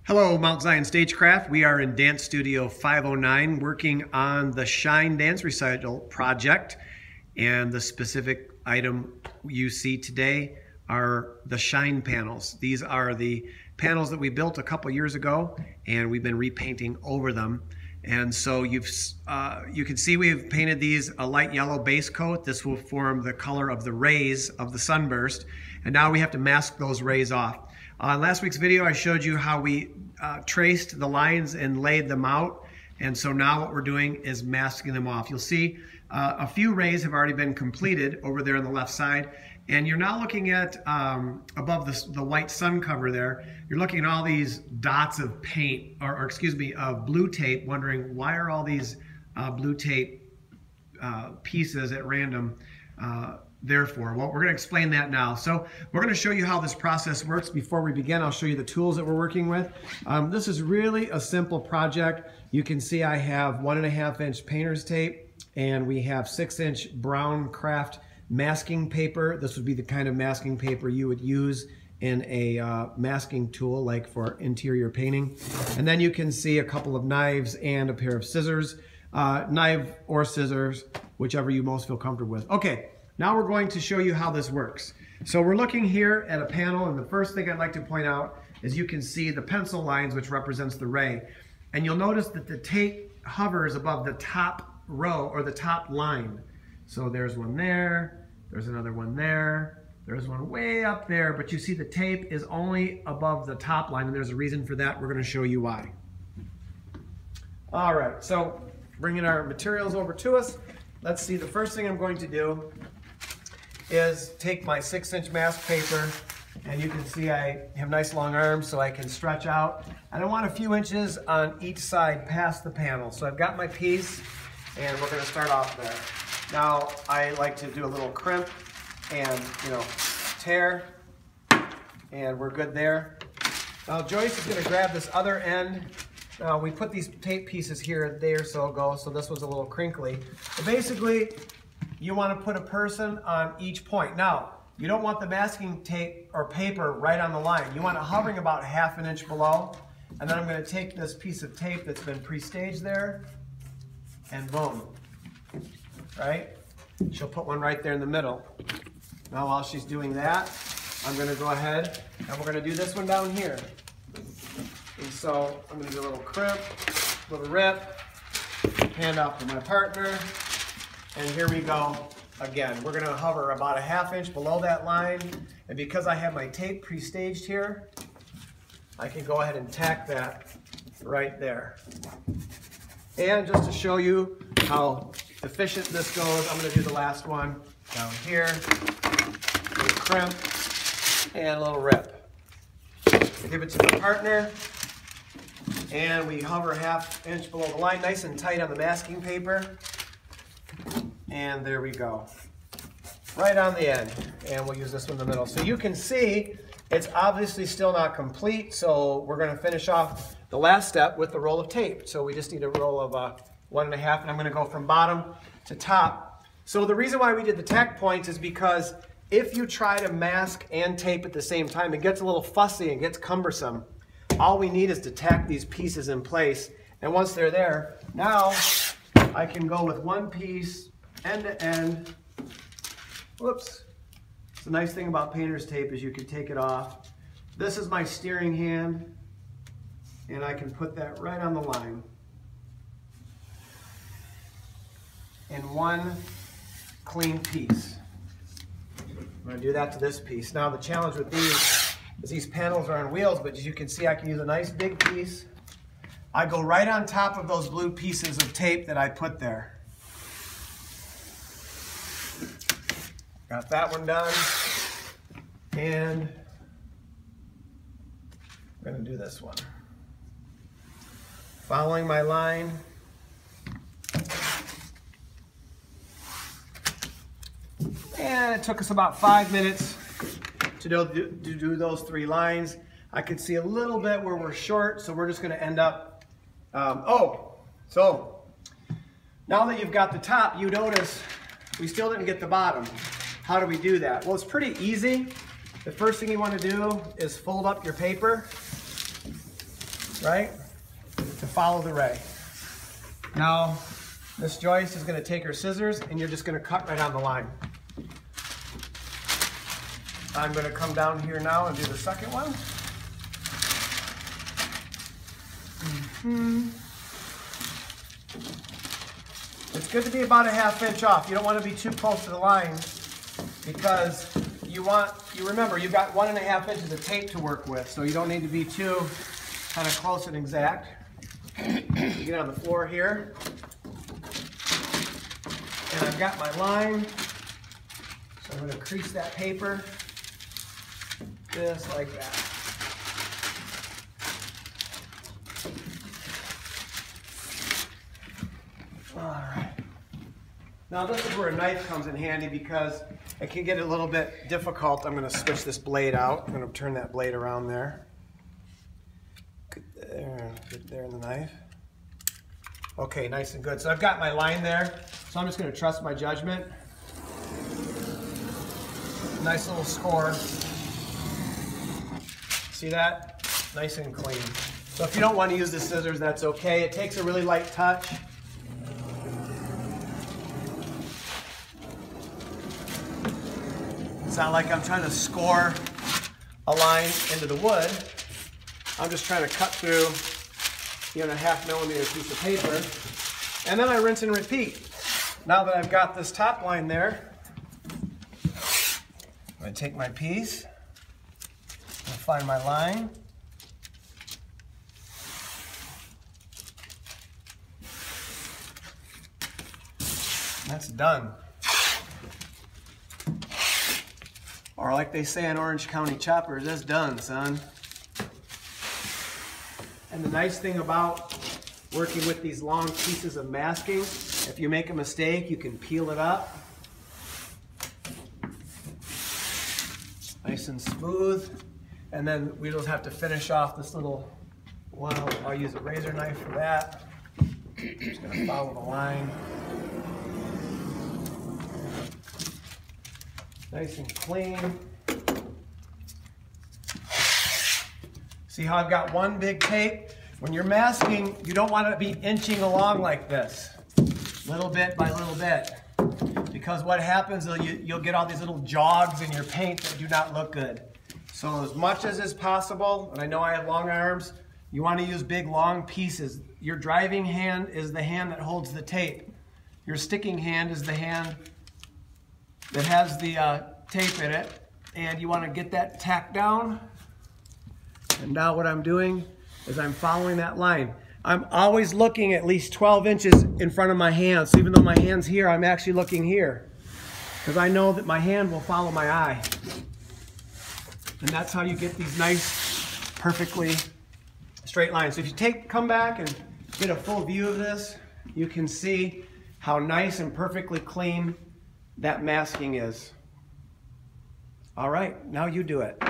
Hello, Mount Zion Stagecraft. We are in Dance Studio 509 working on the Shine Dance Recital project. And the specific item you see today are the Shine panels. These are the panels that we built a couple years ago and we've been repainting over them. And so you can see we've painted these a light yellow base coat. This will form the color of the rays of the sunburst. And now we have to mask those rays off. On last week's video, I showed you how we traced the lines and laid them out. And so now what we're doing is masking them off. You'll see a few rays have already been completed over there on the left side. And you're now looking at, above the white sun cover there, you're looking at all these dots of paint, or excuse me, of blue tape, wondering why are all these blue tape pieces at random there for? Well, we're going to explain that now. So we're going to show you how this process works. Before we begin, I'll show you the tools that we're working with. This is really a simple project. You can see I have 1.5 inch painter's tape, and we have 6-inch brown craft masking paper. This would be the kind of masking paper you would use in a masking tool, like for interior painting. And then you can see a couple of knives and a pair of scissors. Knife or scissors, whichever you most feel comfortable with. Okay. Now we're going to show you how this works. So we're looking here at a panel, and the first thing I'd like to point out is you can see the pencil lines, which represents the ray. And you'll notice that the tape hovers above the top row, or the top line. So there's one there, there's another one there, there's one way up there, but you see the tape is only above the top line, and there's a reason for that. We're going to show you why. All right, so bringing our materials over to us, let's see, the first thing I'm going to do is take my 6-inch mask paper, and you can see I have nice long arms so I can stretch out. And I want a few inches on each side past the panel. So I've got my piece, and we're going to start off there. Now I like to do a little crimp and, tear, and we're good there. Now Joyce is going to grab this other end. Now we put these tape pieces here a day or so ago, so this was a little crinkly. But basically, you want to put a person on each point. Now, you don't want the masking tape or paper right on the line. You want it hovering about 1/2 inch below. And then I'm going to take this piece of tape that's been pre-staged there, and boom, right? She'll put one right there in the middle. Now while she's doing that, I'm going to go ahead and we're going to do this one down here. And so I'm going to do a little crimp, a little rip, hand off to my partner. And here we go again. We're going to hover about 1/2 inch below that line. And because I have my tape pre-staged here, I can go ahead and tack that right there. And just to show you how efficient this goes, I'm going to do the last one down here. A little crimp and a little rip. Give it to my partner. And we hover 1/2 inch below the line, nice and tight on the masking paper. And there we go, right on the end. And we'll use this one in the middle. So you can see it's obviously still not complete, so we're going to finish off the last step with the roll of tape. So we just need a roll of 1.5, and I'm going to go from bottom to top. So the reason why we did the tack points is because if you try to mask and tape at the same time, it gets a little fussy and gets cumbersome. All we need is to tack these pieces in place, and once they're there, now I can go with one piece end to end. Whoops. The nice thing about painter's tape is you can take it off. This is my steering hand, and I can put that right on the line in one clean piece. I'm going to do that to this piece. Now the challenge with these is these panels are on wheels, but as you can see I can use a nice big piece. I go right on top of those blue pieces of tape that I put there. Got that one done, and I'm going to do this one. Following my line, and it took us about 5 minutes to do those 3 lines. I could see a little bit where we're short, so we're just going to end up, so now that you've got the top, you notice we still didn't get the bottom. How do we do that? Well, it's pretty easy. The first thing you want to do is fold up your paper right? To follow the ray. Now, Miss Joyce is going to take her scissors and you're just going to cut right on the line. I'm going to come down here now and do the second one. It's good to be about a ½ inch off. You don't want to be too close to the line because you remember, you've got 1½ inches of tape to work with, so you don't need to be too kind of close and exact. You get on the floor here. And I've got my line, so I'm going to crease that paper just like that. All right. Now this is where a knife comes in handy because it can get a little bit difficult. I'm going to switch this blade out. I'm going to turn that blade around there. Get there in the knife. Okay, nice and good. So I've got my line there, so I'm just going to trust my judgment. Nice little score. See that? Nice and clean. So if you don't want to use the scissors, that's okay. It takes a really light touch. It's not like I'm trying to score a line into the wood. I'm just trying to cut through, a ½ millimeter piece of paper. And then I rinse and repeat. Now that I've got this top line there, I'm going to take my piece and find my line. That's done. Or like they say in Orange County choppers, that's done, son. And the nice thing about working with these long pieces of masking, if you make a mistake, you can peel it up. Nice and smooth. And then we just have to finish off this little, well, I'll use a razor knife for that. Just gonna follow the line. Nice and clean. See how I've got one big tape? When you're masking, you don't want to be inching along like this, little bit by little bit. Because what happens is you'll get all these little jogs in your paint that do not look good. So as much as is possible, and I know I have long arms, you want to use big long pieces. Your driving hand is the hand that holds the tape. Your sticking hand is the hand that has the tape in it, and you want to get that tacked down. And now what I'm doing is I'm following that line. I'm always looking at least 12 inches in front of my hand, so even though my hand's here, I'm actually looking here, because I know that my hand will follow my eye. And that's how you get these nice, perfectly straight lines. So if you come back and get a full view of this, you can see how nice and perfectly clean that masking is. All right, now you do it.